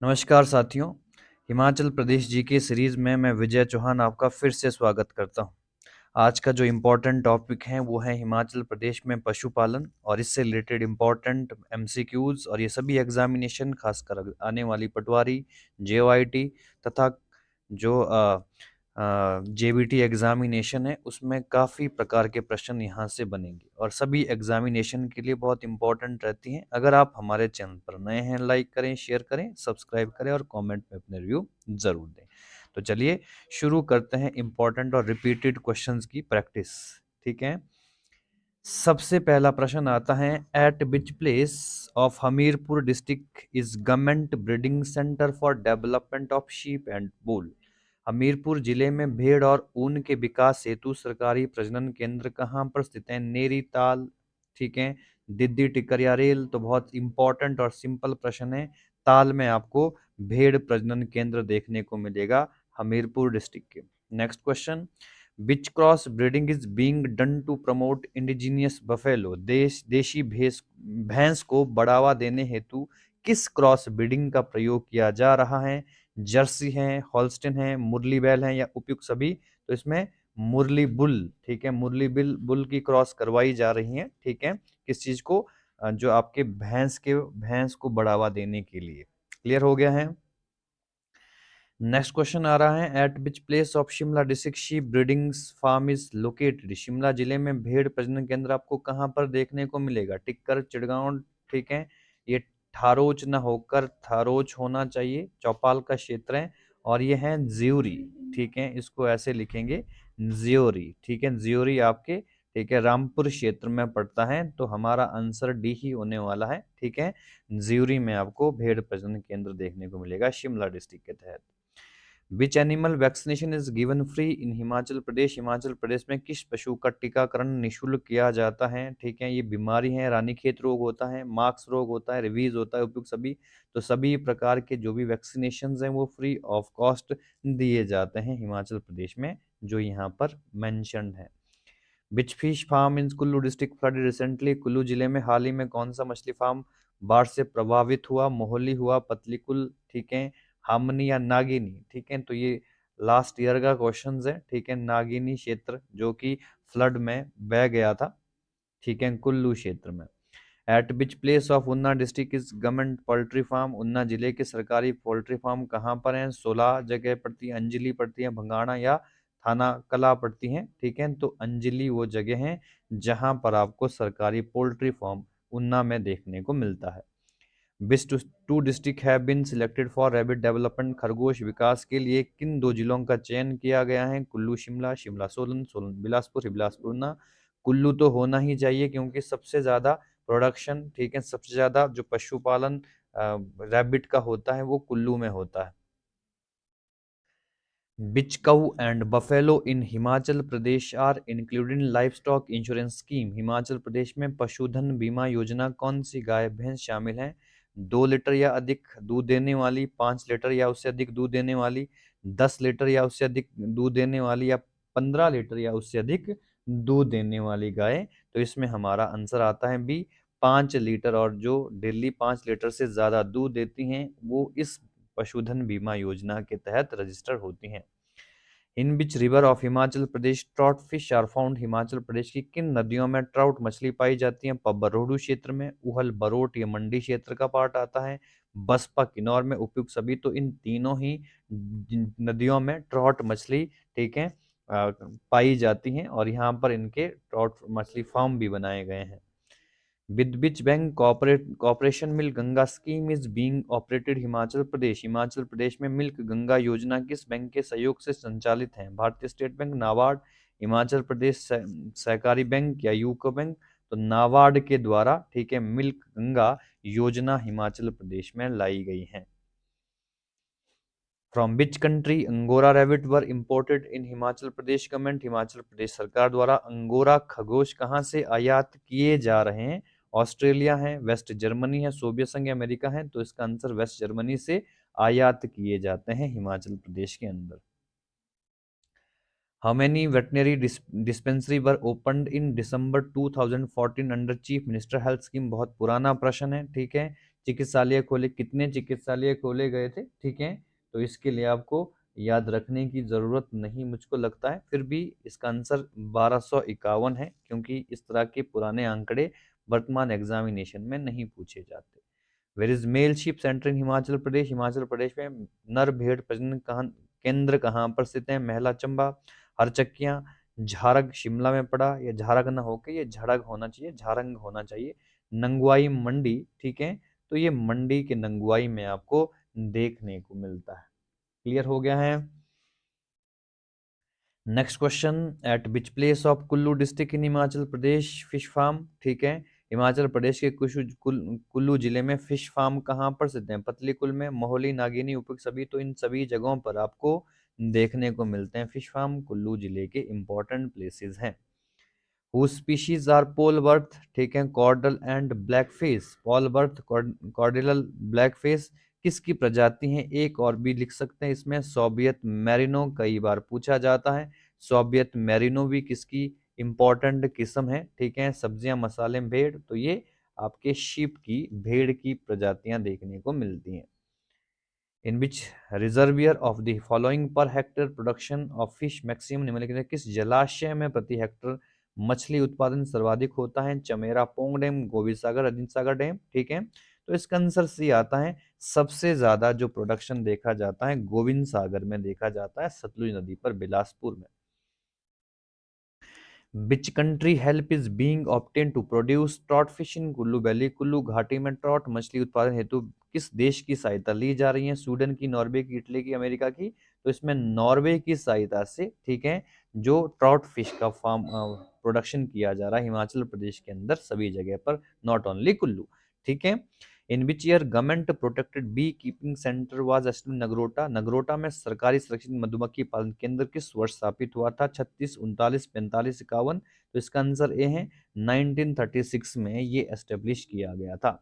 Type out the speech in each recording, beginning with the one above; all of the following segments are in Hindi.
नमस्कार साथियों, हिमाचल प्रदेश जी के सीरीज़ में मैं विजय चौहान आपका फिर से स्वागत करता हूँ। आज का जो इम्पोर्टेंट टॉपिक है वो है हिमाचल प्रदेश में पशुपालन और इससे रिलेटेड इम्पोर्टेंट एमसीक्यूज़ और ये सभी एग्जामिनेशन खासकर आने वाली पटवारी, जेओआईटी तथा जो जेबीटी एग्जामिनेशन है उसमें काफ़ी प्रकार के प्रश्न यहाँ से बनेंगे और सभी एग्जामिनेशन के लिए बहुत इंपॉर्टेंट रहती हैं। अगर आप हमारे चैनल पर नए हैं, लाइक करें, शेयर करें, सब्सक्राइब करें और कमेंट में अपने रिव्यू ज़रूर दें। तो चलिए शुरू करते हैं इम्पोर्टेंट और रिपीटेड क्वेश्चंस की प्रैक्टिस। ठीक है, सबसे पहला प्रश्न आता है, at which place of Hamirpur district is government breeding centre for development of sheep and wool. Hamirpur जिले में भेड़ और ऊन के विकास हेतु सरकारी प्रजनन केंद्र कहाँ पर स्थित है? नेरी, ताल, ठीक है, दिद्दी, टिक्कर या रेल? तो बहुत इंपॉर्टेंट और सिंपल प्रश्न है। ताल में आपको भेड़ प्रजनन केंद्र देखने को मिलेगा हमीरपुर डिस्ट्रिक्ट के। Next question, which cross breeding is being done to promote indigenous buffalo. देशी भैंस को बढ़ावा देने हेतु किस क्रॉस ब्रीडिंग का प्रयोग किया जा रहा है? जर्सी है, हॉल्स्टिन है, मुरली बैल है या उपयुक्त सभी? तो इसमें मुरली बुल, ठीक है, मुरली बुल की क्रॉस करवाई जा रही है। ठीक है, किस चीज को? जो आपके भैंस को बढ़ावा देने के लिए। क्लियर हो गया है? नेक्स्ट क्वेश्चन आ रहा है, at which place of Shimla district sheep breeding farm is located. Shimla जिले में भेड़ प्रजनन केंद्र आपको कहां पर देखने को मिलेगा? टिक्कर, चिड़गांव, ठीक है, ये थारोच ना होकर थारोच होना चाहिए, चौपाल का क्षेत्र है। और ये है ज्यूरी, ठीक है, इसको ऐसे लिखेंगे ज्योरी, ठीक है, ज्योरी आपके, ठीक है, रामपुर क्षेत्र में पड़ता है। तो हमारा आंसर डी ही होने वाला है। ठीक है, ज्यूरी में आपको भेड़ प्रजनन केंद्र देखने को मिलेगा शिमला डिस्ट्रिक्ट के तहत। Which animal vaccination is given free in Himachal Pradesh. Himachal Pradesh में किस पशु का टीकाकरण निःशुल्क किया जाता है? ठीक है, ये बीमारी है, रानीखेत रोग होता है, मार्क्स रोग होता है, रिवीज होता है, उपयुक्त सभी? तो सभी प्रकार के जो भी वैक्सीनेशन हैं वो फ्री ऑफ कॉस्ट दिए जाते हैं हिमाचल प्रदेश में, जो यहाँ पर मेंशन्ड है। Which fish farm in Kullu district flooded recently. Kullu जिले में हाल ही में कौन सा मछली फार्म बाढ़ से प्रभावित हुआ? मोहली हुआ, पतलीकुल, ठीक है, हामनी या नागिनी? ठीक है, तो ये लास्ट ईयर का क्वेश्चन है। ठीक है, नागिनी क्षेत्र जो कि फ्लड में बह गया था, ठीक है, कुल्लू क्षेत्र में। At which place of Una district is government poultry farm. Una जिले के सरकारी पोल्ट्री फार्म कहाँ पर हैं? 16 जगह पड़ती है, अंजलि पड़ती है, भंगाणा या थाना कला पड़ती हैं। ठीक है, तो अंजलि वो जगह है जहां पर आपको सरकारी पोल्ट्री फार्म उन्ना में देखने को मिलता है। Which two district have been selected for rabbit development. खरगोश विकास के लिए किन दो जिलों का चयन किया गया है? कुल्लू शिमला, शिमला सोलन, सोलन बिलासपुर, बिलासपुर ऊना? कुल्लू तो होना ही चाहिए क्योंकि सबसे ज्यादा प्रोडक्शन, ठीक है, सबसे ज्यादा जो पशुपालन रैबिट का होता है वो कुल्लू में होता है। Which cow and buffalo in Himachal Pradesh are included in livestock insurance scheme. Himachal Pradesh में पशुधन बीमा योजना कौन सी गाय भैंस शामिल है? 2 लीटर या अधिक दूध देने वाली, 5 लीटर या उससे अधिक दूध देने वाली, 10 लीटर या उससे अधिक दूध देने वाली या 15 लीटर या उससे अधिक दूध देने वाली गाय? तो इसमें हमारा आंसर आता है बी, 5 लीटर। और जो डेली 5 लीटर से ज्यादा दूध देती हैं वो इस पशुधन बीमा योजना के तहत रजिस्टर होती हैं। In which river of Himachal Pradesh trout fish are found. Himachal Pradesh की किन नदियों में ट्राउट मछली पाई जाती है? बरोडू क्षेत्र में, उहल बरोट ये मंडी क्षेत्र का पार्ट आता है, बसपा किन्नौर में, उपयुक्त सभी? तो इन तीनों ही नदियों में ट्राउट मछली, ठीक है, पाई जाती हैं और यहाँ पर इनके ट्राउट मछली फार्म भी बनाए गए हैं। With which bank cooperation milk Ganga scheme is being operated Himachal Pradesh. Himachal Pradesh में मिल्क गंगा योजना किस बैंक के सहयोग से संचालित है? भारतीय स्टेट बैंक, नाबार्ड, हिमाचल प्रदेश सहकारी बैंक या यूको बैंक? तो नाबार्ड के द्वारा, ठीक है, मिल्क गंगा योजना हिमाचल प्रदेश में लाई गई है। From which country angora rabbit were imported in Himachal Pradesh government. Himachal Pradesh सरकार द्वारा अंगोरा खरगोश कहाँ से आयात किए जा रहे हैं? ऑस्ट्रेलिया है, वेस्ट जर्मनी है, सोवियत संघ या अमेरिका है? तो इसका आंसर वेस्ट जर्मनी से आयात किए जाते हैं हिमाचल प्रदेश के अंदर। How many veterinary dispensary were opened in December 2014 under chief minister health scheme. बहुत पुराना प्रश्न है, ठीक है, चिकित्सालय खोले, कितने चिकित्सालय खोले गए थे, ठीक है। तो इसके लिए आपको याद रखने की जरूरत नहीं मुझको लगता है, फिर भी इसका आंसर 1251 है, क्योंकि इस तरह के पुराने आंकड़े वर्तमान एग्जामिनेशन में नहीं पूछे जाते। Where is male sheep centre in Himachal Pradesh, Himachal Pradesh में नर भेड़ प्रजनन केंद्र कहाँ पर स्थित है? महला चंबा, हरचक्कियां, झारग शिमला में पड़ा, या झारग ना होके ये झड़ग होना चाहिए, झारंग होना चाहिए, नंगुआई मंडी, ठीक है। तो ये मंडी के नंगुआई में आपको देखने को मिलता है। क्लियर हो गया है? Next question, at which place of Kullu district in Himachal Pradesh fish farm, ठीक है। हिमाचल प्रदेश के कुल्लू जिले में फिश फार्म कहाँ पर स्थित है? पतलीकुल में, मोहली, नागिनी, उपयुक्त सभी। तो इन सभी जगहों पर आपको देखने को मिलते हैं फिश फार्म, कुल्लू जिले के इंपॉर्टेंट प्लेसेस हैं। whose species are polworth, ठीक है, कॉर्डल एंड ब्लैकफिश। polworth, कॉर्डिलल, ब्लैकफिश किसकी प्रजाति है? एक और भी लिख सकते हैं इसमें, सोवियत मैरिनो, कई बार पूछा जाता है। सोवियत मैरिनो भी किसकी इंपॉर्टेंट किस्म है? ठीक है, सब्जियां, मसाले, भेड़। तो ये आपके शीप की, भेड़ की प्रजातियां देखने को मिलती हैं। In which reservoir of the following per hectare production of fish maximum, निम्नलिखित में किस जलाशय में प्रति हेक्टर मछली उत्पादन सर्वाधिक होता है? चमेरा पोंग डैम, गोविंद सागर, रंजीत सागर डैम, ठीक है। तो इसका आंसर सी आता है, सबसे ज्यादा जो प्रोडक्शन देखा जाता है गोविंद सागर में देखा जाता है, सतलुज नदी पर, बिलासपुर में। Which country help is being obtained to produce trout fish in Kullu valley? Kullu घाटी में ट्रॉट मछली उत्पादन हेतु किस देश की सहायता ली जा रही है? स्वीडन की, नॉर्वे की, इटली की, अमेरिका की? तो इसमें नॉर्वे की सहायता से, ठीक है, जो ट्रॉट फिश का फार्म प्रोडक्शन किया जा रहा है हिमाचल प्रदेश के अंदर सभी जगह पर, नॉट ओनली कुल्लू, ठीक है। In which year government protected bee keeping centre was established? Nagrota, Nagrota में सरकारी सुरक्षित मधुमक्खी पालन केंद्र किस वर्ष स्थापित हुआ था? 36, 39, 45, 51? तो इसका आंसर ए है, 1936 में ये एस्टेब्लिश किया गया था।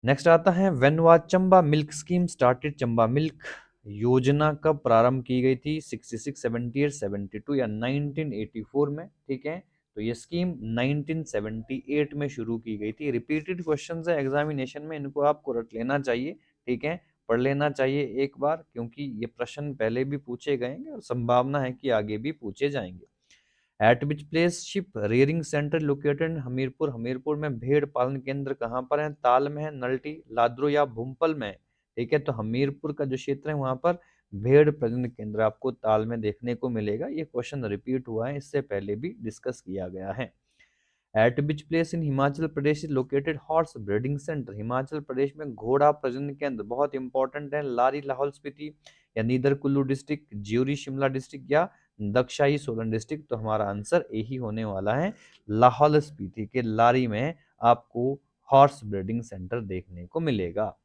नेक्स्ट आता है, when was Chamba milk scheme started? Chamba milk योजना कब प्रारंभ की गई थी? 66, 78, 72 या 1984 में, ठीक है। तो ये स्कीम 1978 में शुरू की गई थी। रिपीटेड क्वेश्चंस है एग्जामिनेशन में, इनको आपको रट लेना चाहिए, ठीक है, पढ़ लेना चाहिए एक बार, क्योंकि ये प्रश्न पहले भी पूछे गए हैं और संभावना है कि आगे भी पूछे जाएंगे। Eight which place ship rearing centre located? Hamirpur, Hamirpur में भेड़ पालन केंद्र कहाँ पर है? ताल में है, नलटी, लाद्रो या भूमपल में? ठीक है, तो हमीरपुर का जो क्षेत्र है वहां पर भेड़ प्रजनन केंद्र आपको ताल में देखने को मिलेगा। ये क्वेश्चन रिपीट हुआ है, इससे पहले भी डिस्कस किया गया है। At which place in Himachal Pradesh is located horse breeding centre? Himachal Pradesh में घोड़ा प्रजनन केंद्र बहुत इंपॉर्टेंट है, लारी लाहौल स्पीति, या neither Kullu district, jury Shimla district, या दक्षाई सोलन डिस्ट्रिक्ट? तो हमारा आंसर यही होने वाला है, लाहौल स्पीति के लारी में आपको हॉर्स ब्रीडिंग सेंटर देखने को मिलेगा।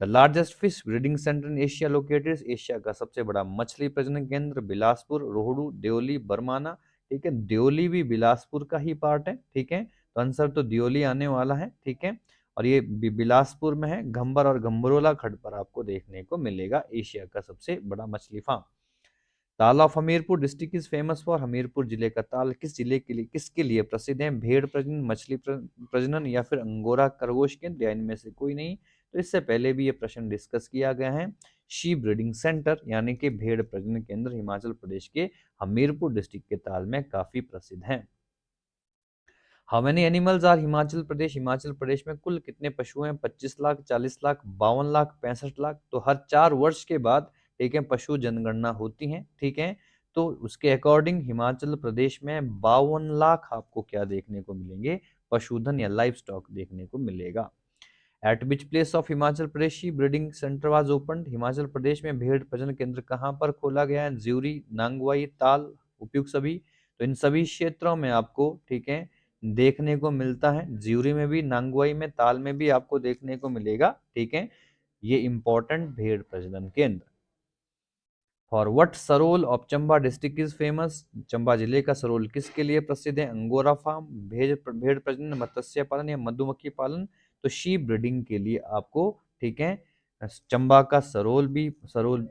The largest fish breeding centre in Asia located? Asia का सबसे बड़ा मछली प्रजनन केंद्र बिलासपुर, रोहडू, देओली, बरमाना, ठीक है। देओली भी बिलासपुर का ही पार्ट है, ठीक है, तो आंसर तो देओली आने वाला है, ठीक है। और ये बिलासपुर में है, घंबर और घंबरोला खड्ड पर आपको देखने को मिलेगा एशिया का सबसे बड़ा मछली फार्म। ताल of Hamirpur district is famous for? Hamirpur जिले का ताल किस जिले के लिए, किसके लिए प्रसिद्ध है? भेड़ प्रजनन, मछली प्रजनन, या फिर अंगोरा खरगोश केंद्र, या इनमें से कोई नहीं? तो इससे पहले भी ये प्रश्न डिस्कस किया गया है। शी ब्रीडिंग सेंटर यानी कि भेड़ प्रजनन केंद्र हिमाचल प्रदेश के हमीरपुर डिस्ट्रिक्ट के ताल में काफी प्रसिद्ध है। How many animals are Himachal Pradesh? Himachal Pradesh में कुल कितने पशु हैं? 25 लाख, 40 लाख, 52 लाख, 65 लाख? तो हर 4 वर्ष के बाद, ठीक है, पशु जनगणना होती है, ठीक है। तो उसके अकॉर्डिंग हिमाचल प्रदेश में 52 लाख आपको क्या देखने को मिलेंगे? पशुधन या लाइव स्टॉक देखने को मिलेगा। At which place of Himachal Pradesh breeding centre was open? Himachal Pradesh में भेड़ प्रजनन केंद्र कहाँ पर खोला गया है? ज्यूरी, नांगवाई, ताल, उपयुक्त सभी? तो इन सभी क्षेत्रों में आपको, ठीक है, देखने को मिलता है। ज्यूरी में भी, नांगवाई में, ताल में भी आपको देखने को मिलेगा, ठीक है, ये इंपॉर्टेंट भेड़ प्रजनन केंद्र। For what Sarol of Chamba district is famous? Chamba जिले का सरोल किसके लिए प्रसिद्ध है? अंगोरा फार्म, भेड़ प्रजनन, मत्स्य पालन, या मधुमक्खी पालन? तो शीप ब्रीडिंग के लिए आपको, ठीक है, चंबा का सरोल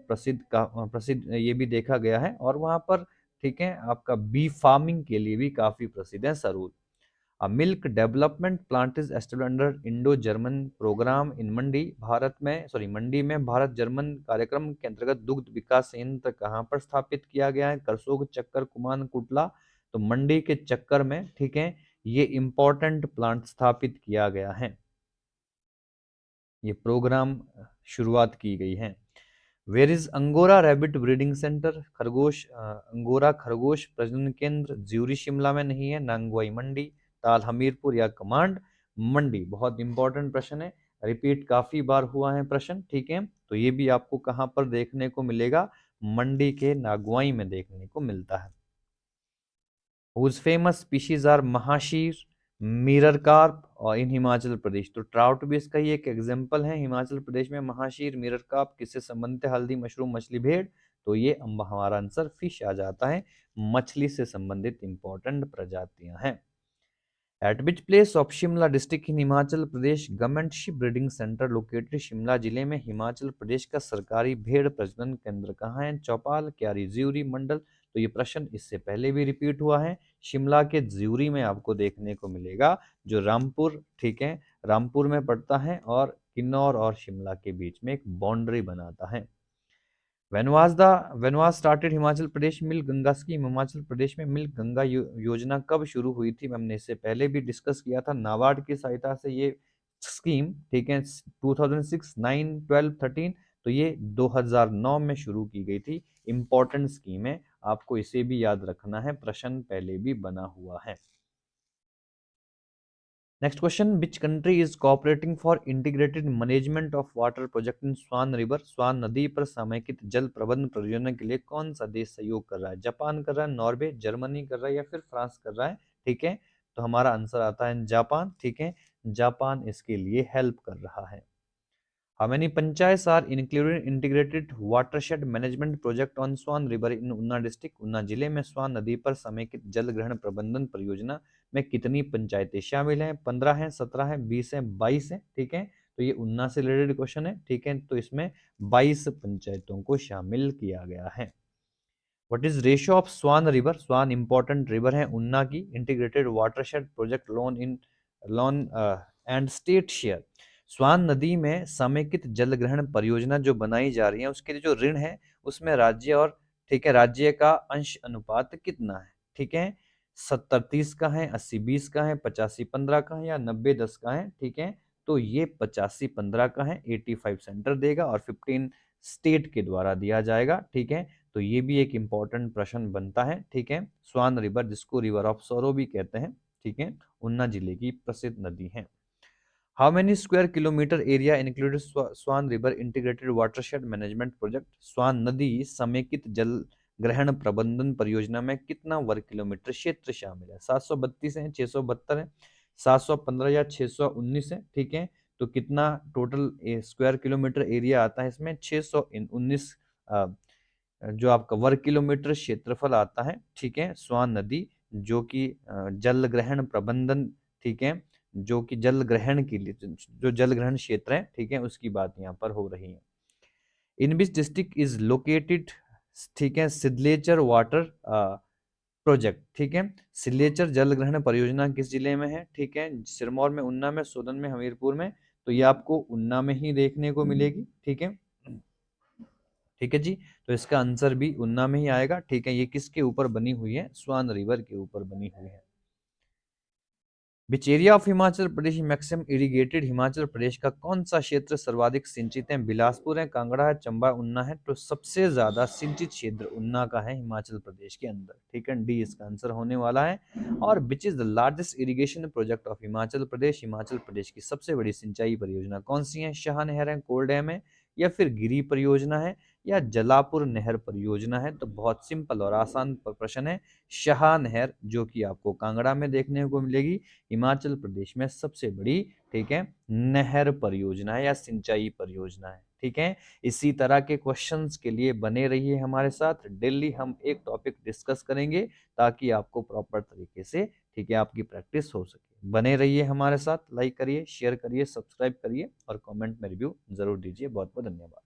प्रसिद्ध ये भी देखा गया है, और वहां पर, ठीक है, आपका बी फार्मिंग के लिए भी काफी प्रसिद्ध है Sarol. Milk development plant is established under Indo German programme in Mandi. Mandi में भारत जर्मन कार्यक्रम के अंतर्गत दुग्ध विकास संयंत्र कहाँ पर स्थापित किया गया है? करसोग, चक्कर, कुमान, कुटला। तो मंडी के चक्कर में, ठीक है, ये इंपॉर्टेंट प्लांट स्थापित किया गया है, ये प्रोग्राम शुरुआत की गई है। Where is Angora rabbit breeding centre? Angora खरगोश प्रजनन केंद्र ज्यूरी शिमला में नहीं है, नांगवाई मंडी, ताल हमीरपुर या कमांड मंडी। बहुत इंपॉर्टेंट प्रश्न है, रिपीट काफी बार हुआ है प्रश्न, ठीक है। तो ये भी आपको कहां पर देखने को मिलेगा? मंडी के नागवाई में देखने को मिलता है। Whose famous species are mahseer, mirror carp और इन हिमाचल प्रदेश? तो ट्राउट भी इसका ही एक एग्जाम्पल है। हिमाचल प्रदेश में महाशीर, मिरर कार्प किससे संबंधित है? हल्दी, मशरूम, मछली, भेड़। तो ये हमारा आंसर फिश आ जाता है, मछली से संबंधित इंपॉर्टेंट प्रजातियां हैं। At which place of Shimla district in Himachal Pradesh government ship breeding centre located? Shimla जिले में हिमाचल प्रदेश का सरकारी भेड़ प्रजनन केंद्र कहाँ है? चौपाल, क्यारी, ज्यूरी, मंडल। तो ये प्रश्न इससे पहले भी रिपीट हुआ है। शिमला के ज्यूरी में आपको देखने को मिलेगा, जो रामपुर, ठीक है, रामपुर में पड़ता है और किन्नौर और शिमला के बीच में एक बाउंड्री बनाता है। When was started Himachal Pradesh milk Ganga scheme? Himachal Pradesh में मिल्क गंगा योजना कब शुरू हुई थी? हमने इससे पहले भी डिस्कस किया था, नाबार्ड की सहायता से ये स्कीम, ठीक है, 2006, 9, 12, 13। तो ये 2009 में शुरू की गई थी। इंपॉर्टेंट स्कीम है, आपको इसे भी याद रखना है, प्रश्न पहले भी बना हुआ है। Next question, which country is cooperating for integrated management of water project in Swan river? Swan नदी पर समेकित जल प्रबंधन परियोजना के लिए कौन सा देश सहयोग कर रहा है? जापान कर रहा है, नॉर्वे, जर्मनी कर रहा है या फिर फ्रांस कर रहा है? ठीक है, तो हमारा आंसर आता है जापान, ठीक है, जापान इसके लिए हेल्प कर रहा है। How many panchayats are included in integrated watershed management project on Swan River in Unna district? उन्ना जिले में स्वान नदी पर समेकित जल ग्रहण प्रबंधन परियोजना में कितनी पंचायतें शामिल हैं? 15 हैं, 17 हैं, 20 हैं, 22 हैं, ठीक है। तो ये उन्ना से रिलेटेड क्वेश्चन है, ठीक है, तो इसमें 22 पंचायतों को शामिल किया गया है। What is ratio of Swan river? Swan important river है उन्ना की। Integrated watershed project loan and state share? Swan नदी में समेकित जल ग्रहण परियोजना जो बनाई जा रही है, उसके लिए जो ऋण है उसमें राज्य और, ठीक है, राज्य का अंश अनुपात कितना है? ठीक है, 70-30 का है, 80-20 का है, 85-15 का है या 90-10 का है? ठीक है, तो ये 85-15 का है, 85 सेंटर देगा और 15 स्टेट के द्वारा दिया जाएगा, ठीक है। तो ये भी एक इंपॉर्टेंट प्रश्न बनता है, ठीक है। स्वान रिवर, जिसको रिवर ऑफ सौरो भी कहते हैं, ठीक है, उन्ना जिले की प्रसिद्ध नदी है। How many square kilometre area included Swan river integrated watershed management project? Swan नदी समेकित जल ग्रहण प्रबंधन परियोजना में कितना वर्ग किलोमीटर क्षेत्र शामिल है? 732 है, 672 है, 715 या 619 है, ठीक है। तो कितना टोटल स्क्वायर किलोमीटर एरिया आता है इसमें? 619 जो आपका वर्ग किलोमीटर क्षेत्रफल आता है, ठीक है, स्वान नदी जो कि जल ग्रहण प्रबंधन, ठीक है, जो कि जल ग्रहण के लिए जो जल ग्रहण क्षेत्र है, ठीक है, उसकी बात यहाँ पर हो रही है। In which district is located, ठीक है, सिद्धलेचर वाटर प्रोजेक्ट? ठीक है, सिद्धलेचर जल ग्रहण परियोजना किस जिले में है? ठीक है, सिरमौर में, उन्ना में, सोलन में, हमीरपुर में। तो ये आपको उन्ना में ही देखने को मिलेगी, ठीक है, ठीक है जी। तो इसका आंसर भी उन्ना में ही आएगा, ठीक है। ये किसके ऊपर बनी हुई है? स्वान रिवर के ऊपर बनी हुई है। Which area of Himachal Pradesh maximum irrigated? Himachal Pradesh का कौन सा क्षेत्र सर्वाधिक सिंचित है? बिलासपुर है, कांगड़ा है, चंबा, उन्ना है। तो सबसे ज्यादा सिंचित क्षेत्र उन्ना का है हिमाचल प्रदेश के अंदर, ठीक है, डी इसका आंसर होने वाला है। और which is the largest irrigation project of Himachal Pradesh? Himachal Pradesh की सबसे बड़ी सिंचाई परियोजना कौन सी है? शाह नहर है, कोल डैम है या फिर गिरी परियोजना है या जलापुर नहर परियोजना है? तो बहुत सिंपल और आसान प्रश्न है, शाह नहर, जो कि आपको कांगड़ा में देखने को मिलेगी, हिमाचल प्रदेश में सबसे बड़ी, ठीक है, नहर परियोजना है या सिंचाई परियोजना है, ठीक है। इसी तरह के क्वेश्चंस के लिए बने रहिए हमारे साथ, डेली हम एक टॉपिक डिस्कस करेंगे ताकि आपको प्रॉपर तरीके से, ठीक है, आपकी प्रैक्टिस हो सके। बने रहिए हमारे साथ, लाइक करिए, शेयर करिए, सब्सक्राइब करिए और कमेंट में रिव्यू जरूर दीजिए। बहुत बहुत धन्यवाद।